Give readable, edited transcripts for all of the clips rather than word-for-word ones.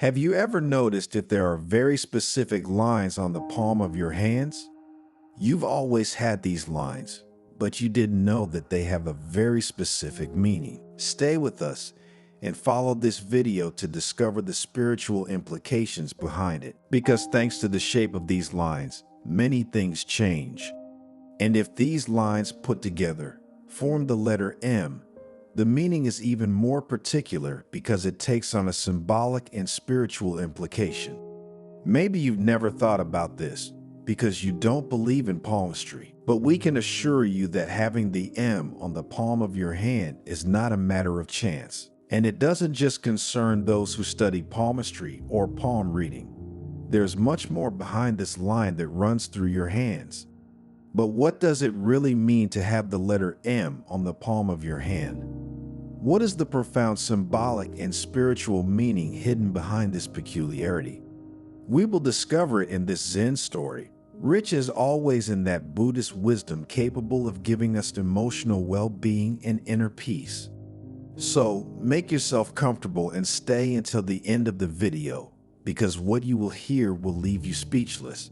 Have you ever noticed if there are very specific lines on the palm of your hands? You've always had these lines, but you didn't know that they have a very specific meaning. Stay with us and follow this video to discover the spiritual implications behind it. Because thanks to the shape of these lines, many things change. And if these lines put together form the letter M, the meaning is even more particular because it takes on a symbolic and spiritual implication. Maybe you've never thought about this because you don't believe in palmistry, but we can assure you that having the M on the palm of your hand is not a matter of chance. And it doesn't just concern those who study palmistry or palm reading. There's much more behind this line that runs through your hands. But what does it really mean to have the letter M on the palm of your hand? What is the profound symbolic and spiritual meaning hidden behind this peculiarity? We will discover it in this Zen story, rich as always in that Buddhist wisdom capable of giving us emotional well-being and inner peace. So, make yourself comfortable and stay until the end of the video, because what you will hear will leave you speechless.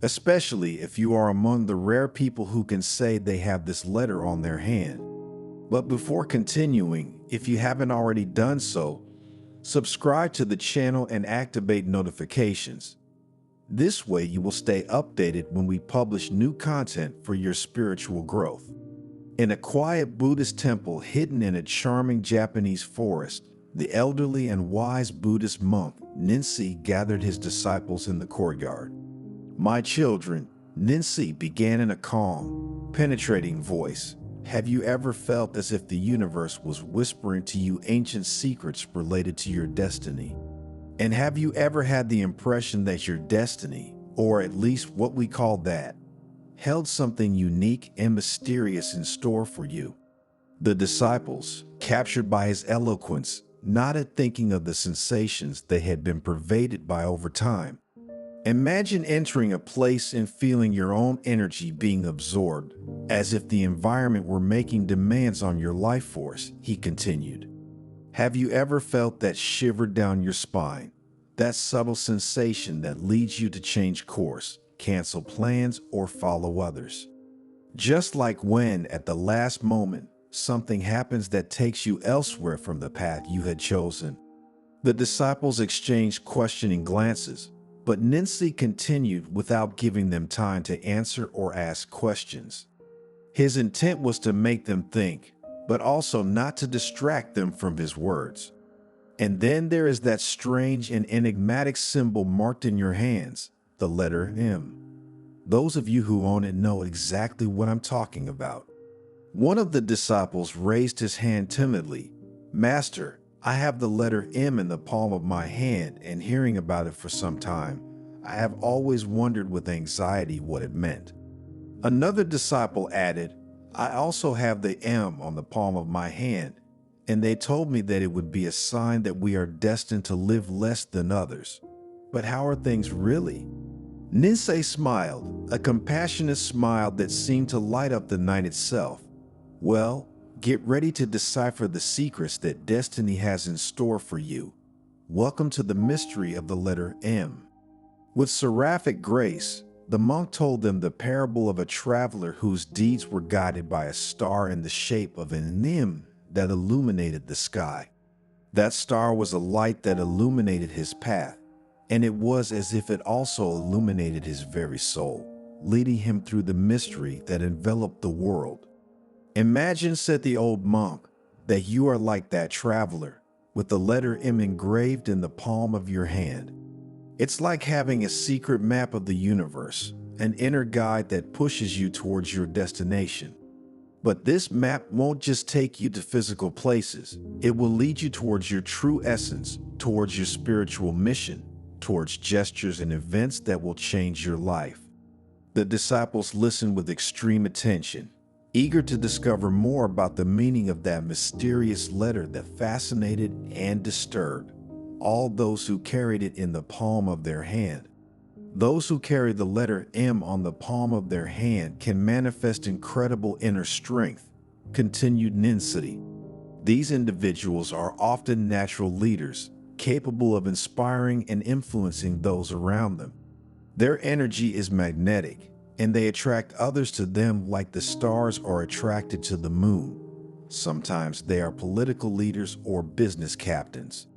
Especially if you are among the rare people who can say they have this letter on their hand. But before continuing, if you haven't already done so, subscribe to the channel and activate notifications. This way you will stay updated when we publish new content for your spiritual growth. In a quiet Buddhist temple hidden in a charming Japanese forest, the elderly and wise Buddhist monk Ninsi gathered his disciples in the courtyard. "My children," Ninsi began in a calm, penetrating voice, "have you ever felt as if the universe was whispering to you ancient secrets related to your destiny? And have you ever had the impression that your destiny, or at least what we call that, held something unique and mysterious in store for you?" The disciples, captured by his eloquence, nodded, thinking of the sensations they had been pervaded by over time. Imagine entering a place and feeling your own energy being absorbed, as if the environment were making demands on your life force, he continued. Have you ever felt that shiver down your spine, that subtle sensation that leads you to change course, cancel plans, or follow others? Just like when, at the last moment, something happens that takes you elsewhere from the path you had chosen. The disciples exchanged questioning glances, but Ninsi continued without giving them time to answer or ask questions. His intent was to make them think, but also not to distract them from his words. And then there is that strange and enigmatic symbol marked in your hands, the letter M. Those of you who own it know exactly what I'm talking about. One of the disciples raised his hand timidly. "Master, I have the letter M in the palm of my hand, and hearing about it for some time, I have always wondered with anxiety what it meant." Another disciple added, "I also have the M on the palm of my hand, and they told me that it would be a sign that we are destined to live less than others. But how are things really?" Ninsei smiled, a compassionate smile that seemed to light up the night itself. "Well, get ready to decipher the secrets that destiny has in store for you. Welcome to the mystery of the letter M." With seraphic grace, the monk told them the parable of a traveler whose deeds were guided by a star in the shape of an M that illuminated the sky. That star was a light that illuminated his path, and it was as if it also illuminated his very soul, leading him through the mystery that enveloped the world. "Imagine," said the old monk, "that you are like that traveler, with the letter M engraved in the palm of your hand. It's like having a secret map of the universe, an inner guide that pushes you towards your destination. But this map won't just take you to physical places. It will lead you towards your true essence, towards your spiritual mission, towards gestures and events that will change your life." The disciples listened with extreme attention, eager to discover more about the meaning of that mysterious letter that fascinated and disturbed all those who carried it in the palm of their hand. Those who carry the letter M on the palm of their hand can manifest incredible inner strength, continued Ninsi. These individuals are often natural leaders, capable of inspiring and influencing those around them. Their energy is magnetic, and they attract others to them like the stars are attracted to the moon. Sometimes they are political leaders or business captains.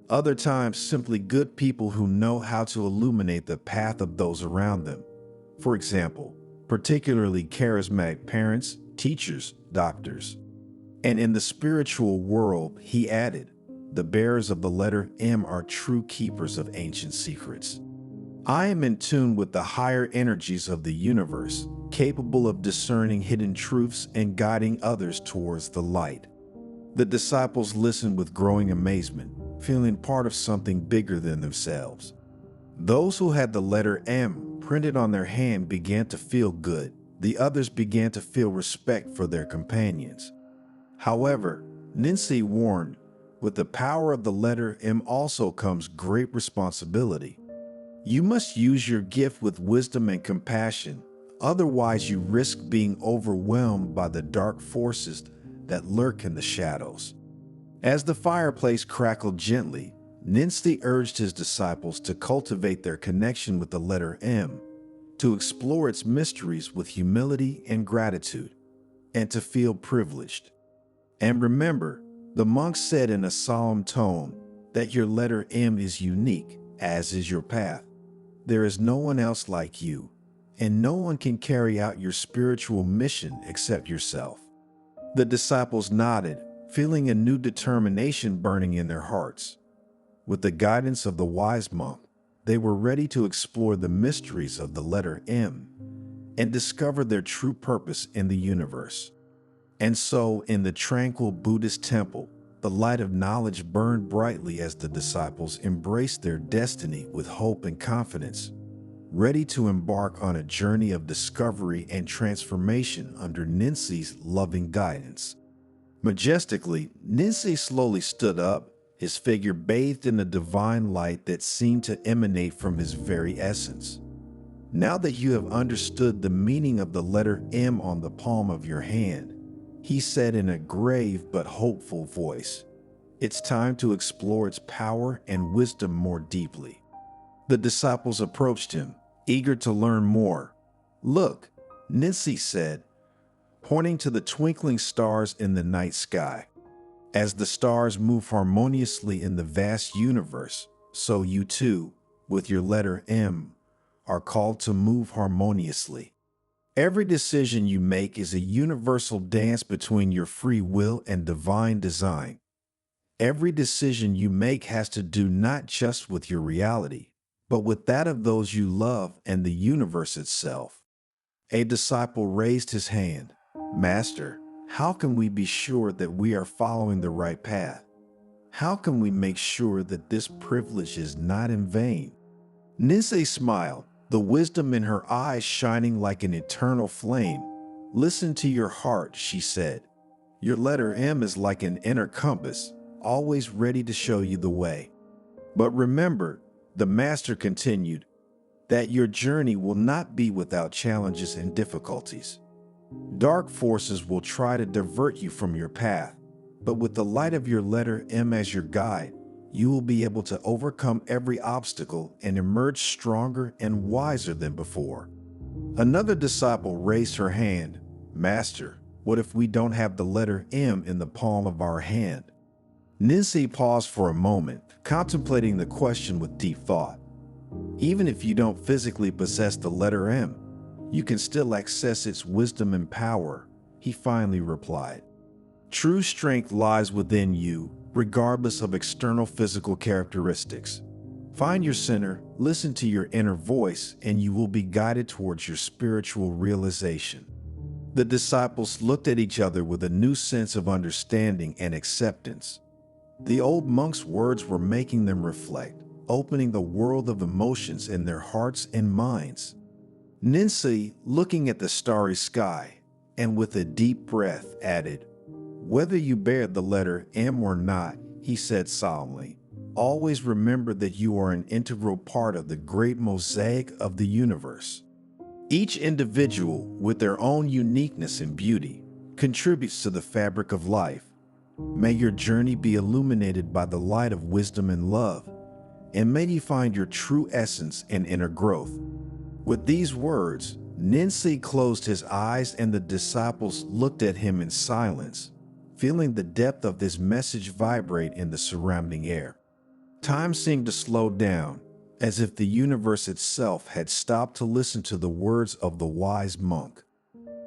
Other times, simply good people who know how to illuminate the path of those around them. For example, particularly charismatic parents, teachers, doctors. And in the spiritual world, he added, the bearers of the letter M are true keepers of ancient secrets. I am in tune with the higher energies of the universe, capable of discerning hidden truths and guiding others towards the light. The disciples listened with growing amazement, feeling part of something bigger than themselves. Those who had the letter M printed on their hand began to feel good. The others began to feel respect for their companions. However, Ninsi warned, with the power of the letter M also comes great responsibility. You must use your gift with wisdom and compassion, otherwise you risk being overwhelmed by the dark forces that lurk in the shadows. As the fireplace crackled gently, Ninsi urged his disciples to cultivate their connection with the letter M, to explore its mysteries with humility and gratitude, and to feel privileged. And remember, the monk said in a solemn tone, that your letter M is unique, as is your path. There is no one else like you, and no one can carry out your spiritual mission except yourself. The disciples nodded, feeling a new determination burning in their hearts. With the guidance of the wise monk, they were ready to explore the mysteries of the letter M and discover their true purpose in the universe. And so, in the tranquil Buddhist temple, the light of knowledge burned brightly as the disciples embraced their destiny with hope and confidence, ready to embark on a journey of discovery and transformation under Ninsi's loving guidance. Majestically, Ninsi slowly stood up, his figure bathed in a divine light that seemed to emanate from his very essence. Now that you have understood the meaning of the letter M on the palm of your hand, he said in a grave but hopeful voice, it's time to explore its power and wisdom more deeply. The disciples approached him, eager to learn more. Look, Ninsi said, pointing to the twinkling stars in the night sky. As the stars move harmoniously in the vast universe, so you too, with your letter M, are called to move harmoniously. Every decision you make is a universal dance between your free will and divine design. Every decision you make has to do not just with your reality, but with that of those you love and the universe itself. A disciple raised his hand. Master, how can we be sure that we are following the right path? How can we make sure that this privilege is not in vain? Ninsi smiled, the wisdom in her eyes shining like an eternal flame. Listen to your heart, she said. Your letter M is like an inner compass, always ready to show you the way. But remember, the master continued, that your journey will not be without challenges and difficulties. Dark forces will try to divert you from your path, but with the light of your letter M as your guide, you will be able to overcome every obstacle and emerge stronger and wiser than before. Another disciple raised her hand. Master, what if we don't have the letter M in the palm of our hand? Ninsi paused for a moment, contemplating the question with deep thought. Even if you don't physically possess the letter M, you can still access its wisdom and power, he finally replied. True strength lies within you, regardless of external physical characteristics. Find your center, listen to your inner voice, and you will be guided towards your spiritual realization. The disciples looked at each other with a new sense of understanding and acceptance. The old monk's words were making them reflect, opening the world of emotions in their hearts and minds. Ninsi, looking at the starry sky, and with a deep breath, added, whether you bear the letter M or not, he said solemnly, always remember that you are an integral part of the great mosaic of the universe. Each individual, with their own uniqueness and beauty, contributes to the fabric of life. May your journey be illuminated by the light of wisdom and love, and may you find your true essence and inner growth. With these words, Ninsi closed his eyes and the disciples looked at him in silence, feeling the depth of this message vibrate in the surrounding air. Time seemed to slow down, as if the universe itself had stopped to listen to the words of the wise monk.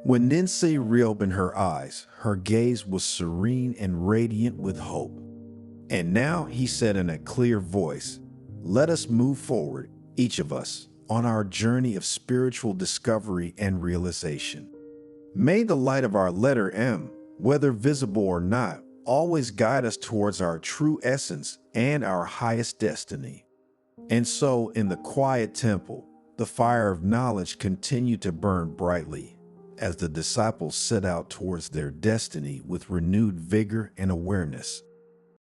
When Ninsi reopened her eyes, her gaze was serene and radiant with hope. And now, he said in a clear voice, "Let us move forward, each of us, on our journey of spiritual discovery and realization. May the light of our letter M, whether visible or not, always guide us towards our true essence and our highest destiny." And so, in the quiet temple, the fire of knowledge continued to burn brightly as the disciples set out towards their destiny with renewed vigor and awareness.